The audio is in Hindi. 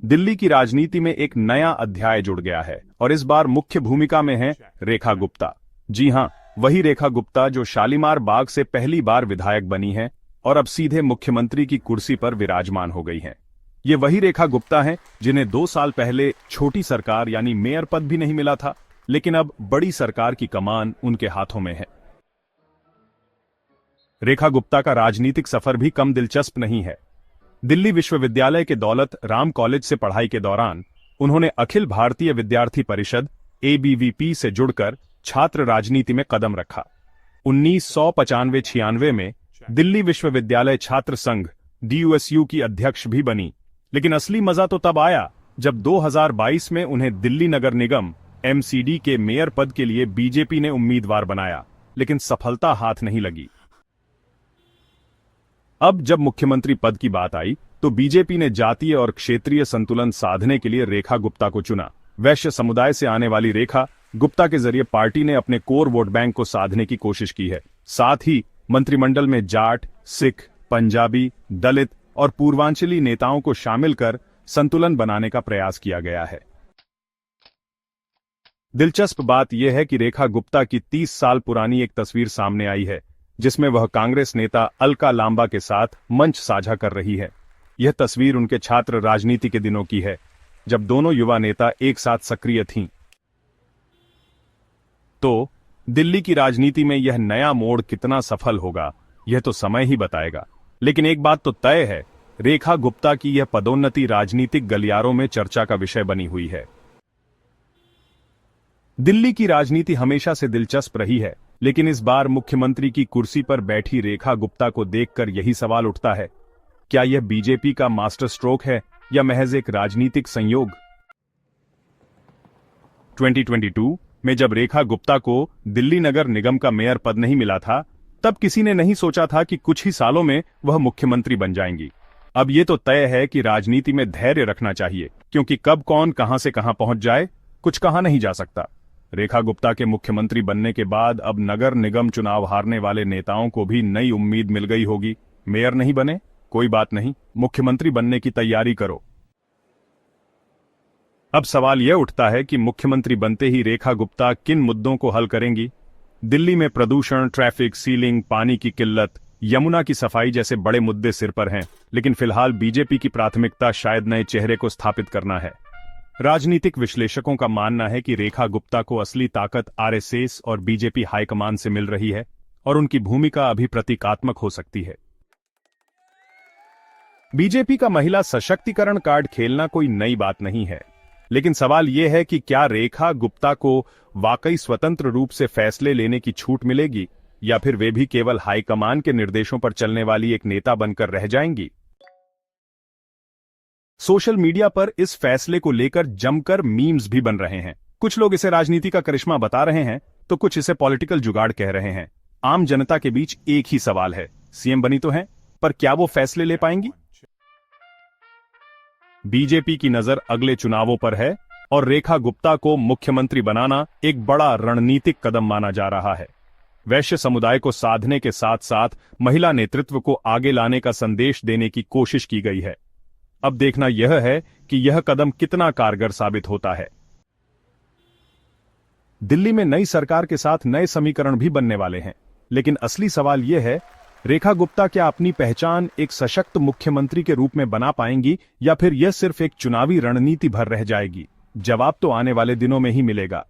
दिल्ली की राजनीति में एक नया अध्याय जुड़ गया है और इस बार मुख्य भूमिका में है रेखा गुप्ता। जी हां, वही रेखा गुप्ता जो शालीमार बाग से पहली बार विधायक बनी है और अब सीधे मुख्यमंत्री की कुर्सी पर विराजमान हो गई हैं। ये वही रेखा गुप्ता हैं जिन्हें 2 साल पहले छोटी सरकार यानी मेयर पद भी नहीं मिला था, लेकिन अब बड़ी सरकार की कमान उनके हाथों में है। रेखा गुप्ता का राजनीतिक सफर भी कम दिलचस्प नहीं है। दिल्ली विश्वविद्यालय के दौलत राम कॉलेज से पढ़ाई के दौरान उन्होंने अखिल भारतीय विद्यार्थी परिषद ABVP से जुड़कर छात्र राजनीति में कदम रखा। 1995-96 में दिल्ली विश्वविद्यालय छात्र संघ DUSU की अध्यक्ष भी बनी, लेकिन असली मजा तो तब आया जब 2022 में उन्हें दिल्ली नगर निगम MCD के मेयर पद के लिए बीजेपी ने उम्मीदवार बनाया, लेकिन सफलता हाथ नहीं लगी। अब जब मुख्यमंत्री पद की बात आई तो बीजेपी ने जातीय और क्षेत्रीय संतुलन साधने के लिए रेखा गुप्ता को चुना। वैश्य समुदाय से आने वाली रेखा गुप्ता के जरिए पार्टी ने अपने कोर वोट बैंक को साधने की कोशिश की है। साथ ही मंत्रिमंडल में जाट, सिख, पंजाबी, दलित और पूर्वांचली नेताओं को शामिल कर संतुलन बनाने का प्रयास किया गया है। दिलचस्प बात यह है कि रेखा गुप्ता की 30 साल पुरानी एक तस्वीर सामने आई है, जिसमें वह कांग्रेस नेता अलका लांबा के साथ मंच साझा कर रही है। यह तस्वीर उनके छात्र राजनीति के दिनों की है, जब दोनों युवा नेता एक साथ सक्रिय थीं। तो दिल्ली की राजनीति में यह नया मोड़ कितना सफल होगा, यह तो समय ही बताएगा। लेकिन एक बात तो तय है, रेखा गुप्ता की यह पदोन्नति राजनीतिक गलियारों में चर्चा का विषय बनी हुई है। दिल्ली की राजनीति हमेशा से दिलचस्प रही है, लेकिन इस बार मुख्यमंत्री की कुर्सी पर बैठी रेखा गुप्ता को देखकर यही सवाल उठता है, क्या यह बीजेपी का मास्टर स्ट्रोक है या महज एक राजनीतिक संयोग? 2022 में जब रेखा गुप्ता को दिल्ली नगर निगम का मेयर पद नहीं मिला था, तब किसी ने नहीं सोचा था कि कुछ ही सालों में वह मुख्यमंत्री बन जाएंगी। अब यह तो तय है कि राजनीति में धैर्य रखना चाहिए, क्योंकि कब कौन कहां से कहां पहुंच जाए, कुछ कहा नहीं जा सकता। रेखा गुप्ता के मुख्यमंत्री बनने के बाद अब नगर निगम चुनाव हारने वाले नेताओं को भी नई उम्मीद मिल गई होगी। मेयर नहीं बने, कोई बात नहीं, मुख्यमंत्री बनने की तैयारी करो। अब सवाल यह उठता है कि मुख्यमंत्री बनते ही रेखा गुप्ता किन मुद्दों को हल करेंगी? दिल्ली में प्रदूषण, ट्रैफिक, सीलिंग, पानी की किल्लत, यमुना की सफाई जैसे बड़े मुद्दे सिर पर हैं, लेकिन फिलहाल बीजेपी की प्राथमिकता शायद नए चेहरे को स्थापित करना है। राजनीतिक विश्लेषकों का मानना है कि रेखा गुप्ता को असली ताकत RSS और बीजेपी हाईकमान से मिल रही है और उनकी भूमिका अभी प्रतीकात्मक हो सकती है। बीजेपी का महिला सशक्तिकरण कार्ड खेलना कोई नई बात नहीं है, लेकिन सवाल यह है कि क्या रेखा गुप्ता को वाकई स्वतंत्र रूप से फैसले लेने की छूट मिलेगी या फिर वे भी केवल हाईकमान के निर्देशों पर चलने वाली एक नेता बनकर रह जाएंगी? सोशल मीडिया पर इस फैसले को लेकर जमकर मीम्स भी बन रहे हैं। कुछ लोग इसे राजनीति का करिश्मा बता रहे हैं, तो कुछ इसे पॉलिटिकल जुगाड़ कह रहे हैं। आम जनता के बीच एक ही सवाल है, सीएम बनी तो है, पर क्या वो फैसले ले पाएंगी? बीजेपी की नजर अगले चुनावों पर है और रेखा गुप्ता को मुख्यमंत्री बनाना एक बड़ा रणनीतिक कदम माना जा रहा है। वैश्य समुदाय को साधने के साथ साथ महिला नेतृत्व को आगे लाने का संदेश देने की कोशिश की गई है। अब देखना यह है कि यह कदम कितना कारगर साबित होता है। दिल्ली में नई सरकार के साथ नए समीकरण भी बनने वाले हैं, लेकिन असली सवाल यह है, रेखा गुप्ता क्या अपनी पहचान एक सशक्त मुख्यमंत्री के रूप में बना पाएंगी या फिर यह सिर्फ एक चुनावी रणनीति भर रह जाएगी? जवाब तो आने वाले दिनों में ही मिलेगा।